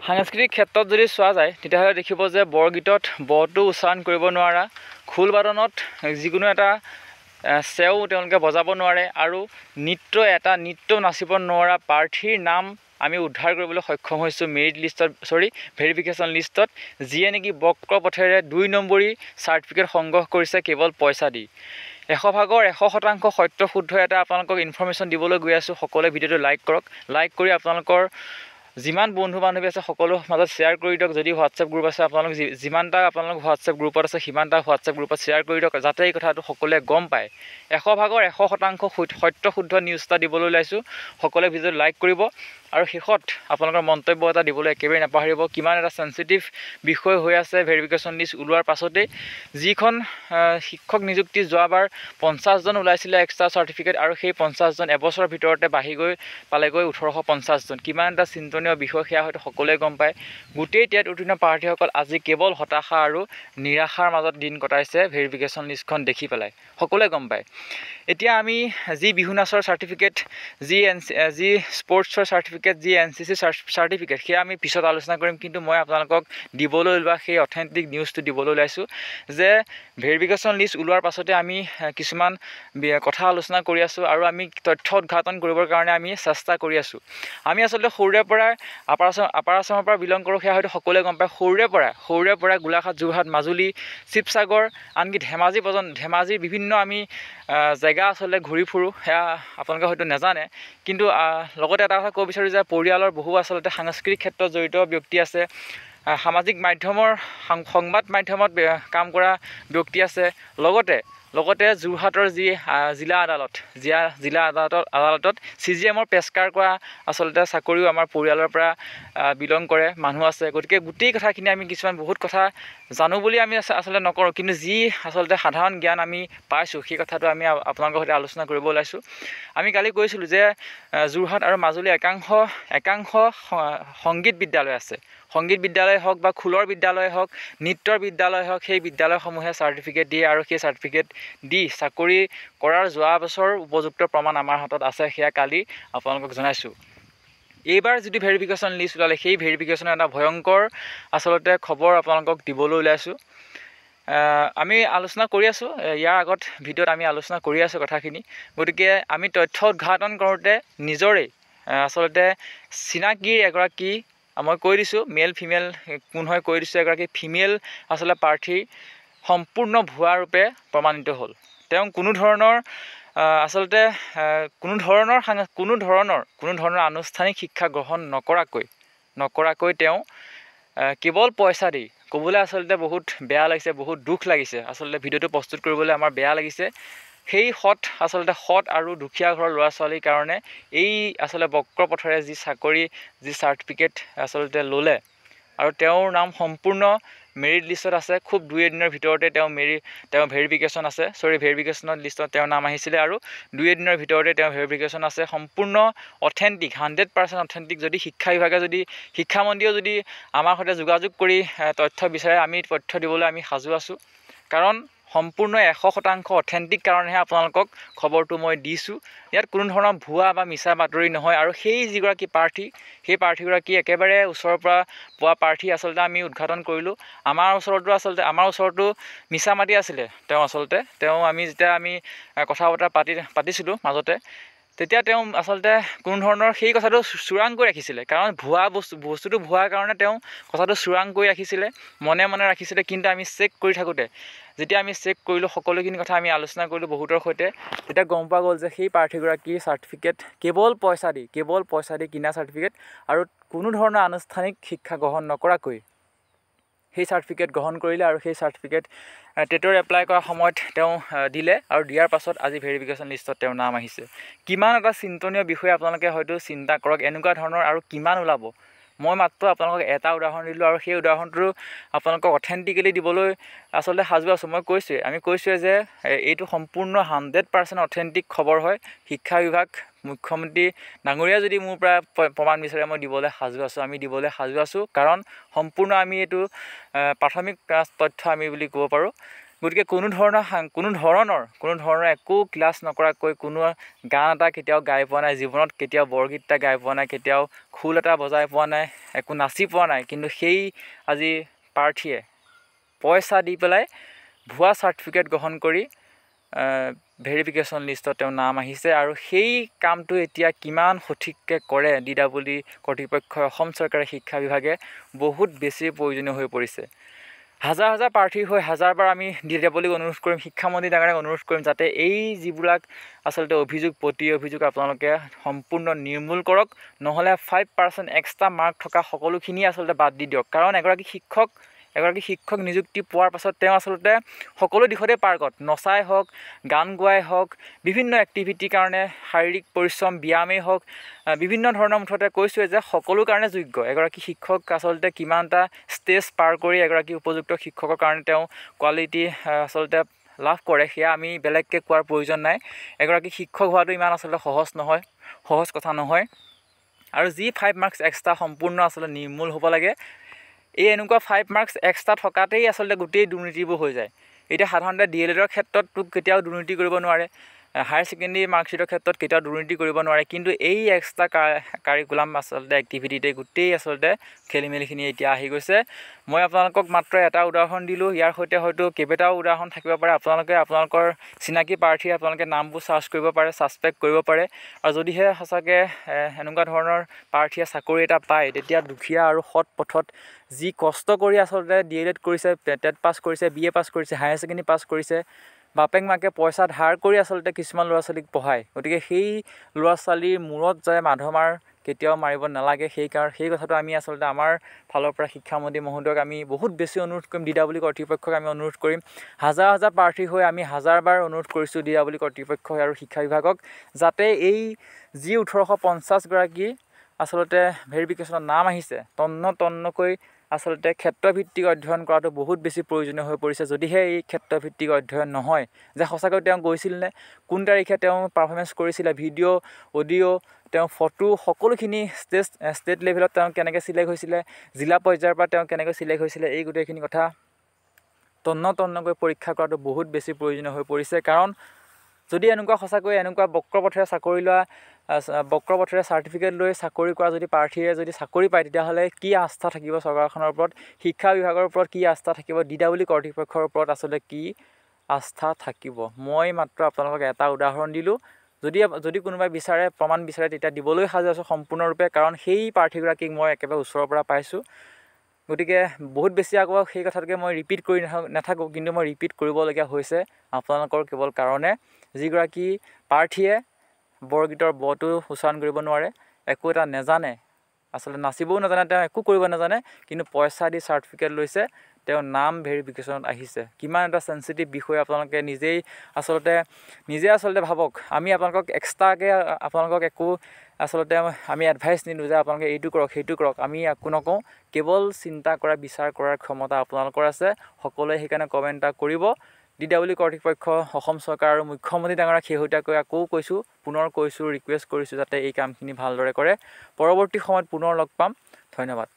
সাংস্কৃতিক ক্ষেত্ৰত যদি চোৱা যায় তেতিয়াহ'লে দেখিব যে বৰগীতত বটো উচ্চাৰণ কৰিব নোৱাৰা, খোল বাদনত যিকোনো এটা চেও তেওঁলোকে বজাব নোৱাৰে আৰু নৃত্য নাচিব নোৱাৰা প্ৰাৰ্থীৰ নাম আমি উদ্ধাৰ কৰিবলৈ সক্ষম হৈছোঁ ভেৰিফিকেশ্যন লিষ্টত, যিয়ে নেকি বক্ৰ পথেৰে 2 নম্বৰী চাৰ্টিফিকেট সংগ্ৰহ কৰিছে কেৱল পইচা দি। 100% সত্য শুদ্ধ এটা আপোনালোকক ইনফৰমেশ্যন দিবলৈ গৈ আছোঁ। সকলোৱে ভিডিঅ'টো লাইক কৰক, লাইক কৰি আপোনালোকৰ যিমান বন্ধু বান্ধৱী আছে সকলো মাজত শ্বেয়াৰ কৰি দিয়ক। যদি হোৱাটছএপ গ্ৰুপ আছে আপোনালোক যিমানটা আপোনালোক হোৱাটছএপ গ্ৰুপত আছে সিমানটা হোৱাটছএপ গ্ৰুপত শ্বেয়াৰ কৰি দিয়ক, যাতে এই কথাটো সকলোৱে গম পায়। 100% সত্য শুদ্ধ নিউজ এটা দিবলৈ ওলাইছোঁ। সকলোৱে ভিডিঅ'টো লাইক কৰিব আৰু শেষত আপোনালোকৰ মন্তব্য এটা দিবলৈ একেবাৰে নাপাহৰিব। কিমান এটা চেঞ্চিটিভ বিষয় হৈ আছে ভেৰিফিকেশ্যন লিষ্ট ওলোৱাৰ পাছতেই, যিখন শিক্ষক নিযুক্তি যোৱাবাৰ 50 জন ওলাইছিলে এক্সট্ৰা চাৰ্টিফিকেট আৰু সেই 50 জন এবছৰৰ ভিতৰতে বাঢ়ি গৈ পালেগৈ 1850 জন। কিমান এটা চিন্তনীয় বিষয় সেয়া হয়তো সকলোৱে গম পায়। গোটেই টেট উত্তীৰ্ণ প্ৰাৰ্থীসকল আজি কেৱল হতাশা আৰু নিৰাশাৰ মাজত দিন কটাইছে ভেৰিফিকেশ্যন লিষ্টখন দেখি পেলাই, সকলোৱে গম পায়। এতিয়া আমি যি বিহু নাচৰ চাৰ্টিফিকেট, যি স্পৰ্টছৰ চাৰ্টিফিকেট, যি NCC চাৰ্টিফিকেট, সেয়া আমি পিছত আলোচনা কৰিম। কিন্তু মই আপোনালোকক দিবলৈ ওলোৱা সেই অথেণ্টিক নিউজটো দিবলৈ ওলাইছোঁ যে ভেৰিফিকেশ্যন লিষ্ট ওলোৱাৰ পাছতে আমি কিছুমান কথা আলোচনা কৰি আছোঁ আৰু আমি তথ্য উদ্ঘাটন কৰিবৰ কাৰণে আমি চেষ্টা কৰি আছোঁ। আমি আচলতে সৰুৰে পৰা আপাৰ আছামৰ পৰা বিলং কৰোঁ, সেয়া হয়তো সকলোৱে গম পায়। সৰুৰে পৰা গোলাঘাট, যোৰহাট, মাজুলী, শিৱসাগৰ, আনকি ধেমাজিৰ বিভিন্ন আমি জেগা আচলতে ঘূৰি ফুৰোঁ, সেয়া আপোনালোকে হয়তো নাজানে। কিন্তু লগতে এটা কথা ক'ব বিচাৰোঁ যে পৰিয়ালৰ বহু আচলতে সাংস্কৃতিক ক্ষেত্ৰত জড়িত ব্যক্তি আছে, সামাজিক মাধ্যমৰ সংবাদ মাধ্যমত কাম কৰা ব্যক্তি আছে। লগতে যোৰহাটৰ যি জিলা আদালতত CGMৰ পেছকাৰ কৰা আচলতে চাকৰিও আমাৰ পৰিয়ালৰ পৰা বিলং কৰে মানুহ আছে। গতিকে গোটেই কথাখিনি আমি কিছুমান বহুত কথা জানো বুলি আমি আচলতে নকৰোঁ, কিন্তু যি আচলতে সাধাৰণ জ্ঞান আমি পাইছোঁ সেই কথাটো আমি আপোনালোকৰ সৈতে আলোচনা কৰিব ওলাইছোঁ। আমি কালি কৈছিলোঁ যে যোৰহাট আৰু মাজুলী একাংশ সংগীত বিদ্যালয় আছে। সংগীত বিদ্যালয় হওক বা খোলৰ বিদ্যালয় হওক, নৃত্যৰ বিদ্যালয় হওক, সেই বিদ্যালয়সমূহে চাৰ্টিফিকেট দিয়ে আৰু সেই চাৰ্টিফিকেট দি চাকৰি কৰাৰ যোৱা বছৰ উপযুক্ত প্ৰমাণ আমাৰ হাতত আছে, সেয়া কালি আপোনালোকক জনাইছোঁ। এইবাৰ যিটো ভেৰিফিকেশ্যন লিষ্ট ওলালে সেই ভেৰিফিকেশ্যনৰ এটা ভয়ংকৰ আচলতে খবৰ আপোনালোকক দিবলৈ ওলাইছোঁ। আমি আলোচনা কৰি আছোঁ, ইয়াৰ আগত ভিডিঅ'ত আমি আলোচনা কৰি আছোঁ কথাখিনি। গতিকে আমি তথ্য উদ্ঘাটন কৰোঁতে নিজৰেই আচলতে চিনাকিৰ এগৰাকী মই কৈ দিছোঁ, মেল ফিমেল কোন হয় কৈ দিছোঁ, এগৰাকী ফিমেল আচলতে প্ৰাৰ্থী সম্পূৰ্ণ ভুৱা ৰূপে প্ৰমাণিত হ'ল। তেওঁ কোনো ধৰণৰ আনুষ্ঠানিক শিক্ষা গ্ৰহণ নকৰাকৈ তেওঁ কেৱল পইচা দি, ক'বলৈ আচলতে বহুত বেয়া লাগিছে, বহুত দুখ লাগিছে। আচলতে ভিডিঅ'টো প্ৰস্তুত কৰিবলৈ আমাৰ বেয়া লাগিছে। সেই সৎ আৰু দুখীয়া ঘৰৰ ল'ৰা ছোৱালীৰ কাৰণে এই আচলতে বক্ৰ পথেৰে যি চাৰ্টিফিকেট আচলতে ল'লে আৰু তেওঁৰ নাম সম্পূৰ্ণ মেৰিট লিষ্টত আছে। খুব 2 দিনৰ ভিতৰতে তেওঁ ভেৰিফিকেশ্যনৰ লিষ্টত তেওঁৰ নাম আহিছিলে আৰু 2 দিনৰ ভিতৰতে তেওঁ ভেৰিফিকেশ্যন আছে। সম্পূৰ্ণ অথেণ্টিক, 100% অথেণ্টিক। যদি শিক্ষামন্ত্ৰীয়ে যদি আমাৰ সৈতে যোগাযোগ কৰি তথ্য বিচাৰে, আমি তথ্য দিবলৈ আমি সাজু আছোঁ। কাৰণ সম্পূৰ্ণ 100% অথেণ্টিক কাৰণেহে আপোনালোকক খবৰটো মই দিছোঁ। ইয়াত কোনো ধৰণৰ ভুৱা বা মিছা বাতৰি নহয়। আৰু সেই যিগৰাকী প্ৰাৰ্থী, সেই প্ৰাৰ্থীগৰাকী একেবাৰে ওচৰৰ পৰা পোৱা প্ৰাৰ্থী আচলতে আমি উদ্ঘাটন কৰিলোঁ। আমাৰ ওচৰতো মিছা মাতি আছিলে তেওঁ আমি যেতিয়া কথা বতৰা পাতিছিলোঁ মাজতে, তেতিয়া তেওঁ আচলতে কোনো ধৰণৰ সেই কথাটো চোৰাং কৰি ৰাখিছিলে। কাৰণ বস্তুটো ভুৱাৰ কাৰণে তেওঁ কথাটো চোৰাং কৰি ৰাখিছিলে, মনে ৰাখিছিলে। কিন্তু আমি চেক কৰি থাকোঁতে যেতিয়া আমি চেক কৰিলোঁ, সকলোখিনি কথা আমি আলোচনা কৰিলোঁ বহুতৰ সৈতে, তেতিয়া গম পোৱা গ'ল যে সেই প্ৰাৰ্থীগৰাকীৰ চাৰ্টিফিকেট কেৱল পইচা দি কিনা চাৰ্টিফিকেট আৰু কোনো ধৰণৰ আনুষ্ঠানিক শিক্ষা গ্ৰহণ নকৰাকৈ সেই চাৰ্টিফিকেট গ্ৰহণ কৰিলে। আৰু সেই চাৰ্টিফিকেট টেটৰ এপ্লাই কৰাৰ সময়ত তেওঁ দিলে আৰু দিয়াৰ পাছত আজি ভেৰিফিকেশ্যন লিষ্টত তেওঁৰ নাম আহিছে। কিমান এটা চিন্তনীয় বিষয় আপোনালোকে হয়তো চিন্তা কৰক। এনেকুৱা ধৰণৰ আৰু কিমান ওলাব। মই মাত্ৰ আপোনালোকক এটা উদাহৰণ দিলোঁ আৰু সেই উদাহৰণটো আপোনালোকক অথেণ্টিকেলি দিবলৈ আচলতে সাজু আছোঁ। আমি কৈছোঁৱে যে এইটো সম্পূৰ্ণ 100% অথেণ্টিক খবৰ হয়। শিক্ষা বিভাগ, মুখ্যমন্ত্ৰী ডাঙৰীয়া যদি মোৰ পৰা প্ৰমাণ বিচাৰে, মই দিবলৈ সাজু আছোঁ। কাৰণ সম্পূৰ্ণ আমি এইটো প্ৰাথমিক তথ্য আমি বুলি ক'ব পাৰোঁ। গতিকে কোনো ধৰণৰ একো ক্লাছ নকৰাকৈ কোনো গান এটা কেতিয়াও গাই পোৱা নাই, জীৱনত কেতিয়াও বৰগীত এটা গাই পোৱা নাই, কেতিয়াও খোল এটা বজাই পোৱা নাই, একো নাচি পোৱা নাই। কিন্তু সেই আজি প্ৰাৰ্থীয়ে পইচা দি পেলাই ভুৱা চাৰ্টিফিকেট গ্ৰহণ কৰি ভেৰিফিকেশ্যন লিষ্টত তেওঁৰ নাম আহিছে। আৰু সেই কামটো এতিয়া কিমান সঠিককৈ কৰে DWD কৰ্তৃপক্ষই, অসম চৰকাৰে, শিক্ষা বিভাগে বহুত বেছি প্ৰয়োজনীয় হৈ পৰিছে। হাজাৰ হাজাৰ প্ৰাৰ্থীৰ হৈ হাজাৰবাৰ আমি DWDক অনুৰোধ কৰিম, শিক্ষামন্ত্ৰী ডাঙৰীয়াক অনুৰোধ কৰিম, যাতে এই যিবিলাক আচলতে অভিযোগ, প্ৰতি অভিযোগ আপোনালোকে সম্পূৰ্ণ নিৰ্মূল কৰক। নহ'লে 5% এক্সট্ৰা মাৰ্ক থকা সকলোখিনি আচলতে বাদ দি দিয়ক। কাৰণ এগৰাকী শিক্ষক নিযুক্তি পোৱাৰ পাছত তেওঁ আচলতে সকলো দিশতে পাৰ্গত, নচাই হওক, গান গোৱাই হওক, বিভিন্ন এক্টিভিটিৰ কাৰণে শাৰীৰিক পৰিশ্ৰম, ব্যায়ামেই হওক, বিভিন্ন ধৰণৰ মুঠতে কৈছোঁৱে যে সকলো কাৰণে যোগ্য। এগৰাকী শিক্ষক আচলতে কিমানটা ষ্টেজ পাৰ কৰি এগৰাকী উপযুক্ত শিক্ষকৰ কাৰণে তেওঁ কোৱালিটি আচলতে লাভ কৰে, সেয়া আমি বেলেগকৈ কোৱাৰ প্ৰয়োজন নাই। এগৰাকী শিক্ষক হোৱাটো ইমান আচলতে সহজ কথা নহয়। আৰু যি 5 মাৰ্কছ এক্সট্ৰা সম্পূৰ্ণ আচলতে নিৰ্মূল হ'ব লাগে। এই এনেকুৱা 5 মাৰ্কছ এক্সট্ৰা থকাতেই আচলতে গোটেই দুৰ্নীতিবোৰ হৈ যায়। এতিয়া সাধাৰণতে DLEDৰ ক্ষেত্ৰততো কেতিয়াও দুৰ্নীতি কৰিব নোৱাৰে, হায়াৰ ছেকেণ্ডেৰী মাৰ্কশ্বিটৰ ক্ষেত্ৰত কেতিয়াও দুৰ্নীতি কৰিব নোৱাৰে। কিন্তু এই এক্সট্ৰা কাৰিকুলাম আচলতে এক্টিভিটিতে গোটেই আচলতে খেলি মেলিখিনি এতিয়া আহি গৈছে। মই আপোনালোকক মাত্ৰ এটা উদাহৰণ দিলোঁ, ইয়াৰ সৈতে হয়তো কেইবাটাও উদাহৰণ থাকিব পাৰে। আপোনালোকৰ চিনাকি প্ৰাৰ্থীয়ে আপোনালোকে নামবোৰ চাৰ্চ কৰিব পাৰে, ছাছপেক্ট কৰিব পাৰে। আৰু যদিহে সঁচাকৈ এনেকুৱা ধৰণৰ প্ৰাৰ্থীয়ে চাকৰি এটা পায়, তেতিয়া দুখীয়া আৰু সৎ পথত যি কষ্ট কৰি আচলতে DLED কৰিছে, টেট পাছ কৰিছে, BA পাছ কৰিছে, হায়াৰ ছেকেণ্ডেৰী পাছ কৰিছে, বাপেক মাকে পইচা ধাৰ কৰি আচলতে কিছুমান ল'ৰা ছোৱালীক পঢ়ায়। গতিকে সেই ল'ৰা ছোৱালীৰ মূৰত যায় মাধমাৰ কেতিয়াও মাৰিব নালাগে। সেই কথাটো আমি আচলতে আমাৰ ফালৰ পৰা শিক্ষামন্ত্ৰী মহোদয়ক আমি বহুত বেছি অনুৰোধ কৰিম, DWD কৰ্তৃপক্ষক আমি অনুৰোধ কৰিম। হাজাৰ হাজাৰ প্ৰাৰ্থী হৈ আমি হাজাৰবাৰ অনুৰোধ কৰিছোঁ DWD কৰ্তৃপক্ষ আৰু শিক্ষা বিভাগক, যাতে এই যি 1850গৰাকী আচলতে ভেৰিফিকেশ্যনত নাম আহিছে, তন্নকৈ আচলতে ক্ষেত্ৰভিত্তিক অধ্যয়ন কৰাটো বহুত বেছি প্ৰয়োজনীয় হৈ পৰিছে। যদিহে এই ক্ষেত্ৰভিত্তিক অধ্যয়ন নহয়, যে সঁচাকৈ তেওঁ গৈছিল নে, কোন তাৰিখে তেওঁ পাৰফৰ্মেঞ্চ কৰিছিলে, ভিডিঅ', অডিঅ', তেওঁ ফটো, সকলোখিনি ষ্টেট লেভেলত তেওঁ কেনেকৈ চিলেক্ট হৈছিলে, জিলা পৰ্যায়ৰ পৰা তেওঁ কেনেকৈ চিলেক্ট হৈছিলে, এই গোটেইখিনি কথা তন্নকৈ পৰীক্ষা কৰাটো বহুত বেছি প্ৰয়োজনীয় হৈ পৰিছে। কাৰণ যদি সঁচাকৈ এনেকুৱা বক্ৰপথেৰে চাৰ্টিফিকেট লৈ চাকৰি কৰা যদি প্ৰাৰ্থীয়ে যদি চাকৰি পায়, তেতিয়াহ'লে কি আস্থা থাকিব চৰকাৰখনৰ ওপৰত, শিক্ষা বিভাগৰ ওপৰত কি আস্থা থাকিব, DWD কৰ্তৃপক্ষৰ ওপৰত আচলতে কি আস্থা থাকিব। মই মাত্ৰ আপোনালোকক এটা উদাহৰণ দিলোঁ। যদি কোনোবাই প্ৰমাণ বিচাৰে, তেতিয়া দিবলৈ সাজু আছোঁ সম্পূৰ্ণৰূপে। কাৰণ সেই প্ৰাৰ্থীগৰাকীক মই একেবাৰে ওচৰৰ পৰা পাইছোঁ। গতিকে বহুত বেছি আকৌ সেই কথাটোকে মই ৰিপিট কৰি নাথাকোঁ, কিন্তু মই ৰিপিট কৰিবলগীয়া হৈছে আপোনালোকৰ কেৱল কাৰণে, যিগৰাকী প্ৰাৰ্থীয়ে বৰগীতৰ বটো উচ্চাৰণ কৰিব নোৱাৰে, একো এটা নেজানে, আচলতে নাচিবও নাজানে, তেওঁ একো কৰিব নাজানে, কিন্তু পইচা দি চাৰ্টিফিকেট লৈছে, তেওঁৰ নাম ভেৰিফিকেশ্যনত আহিছে। কিমান এটা চেঞ্চিটিভ বিষয় আপোনালোকে নিজে আচলতে ভাবক। আমি আপোনালোকক এক্সট্ৰাকৈ একো আচলতে আমি এডভাইচ নিদিওঁ যে আপোনালোকে এইটো কৰক, সেইটো কৰক, আমি একো নকওঁ। কেৱল চিন্তা কৰা, বিচাৰ কৰাৰ ক্ষমতা আপোনালোকৰ আছে। সকলোৱে সেইকাৰণে কমেণ্ট এটা কৰিব। DWD কৰ্তৃপক্ষ, অসম চৰকাৰ আৰু মুখ্যমন্ত্ৰী ডাঙৰীয়াক শেহতীয়াকৈ আকৌ পুনৰ কৈছোঁ, ৰিকুৱেষ্ট কৰিছোঁ যাতে এই কামখিনি ভালদৰে কৰে। পৰৱৰ্তী সময়ত পুনৰ লগ পাম। ধন্যবাদ।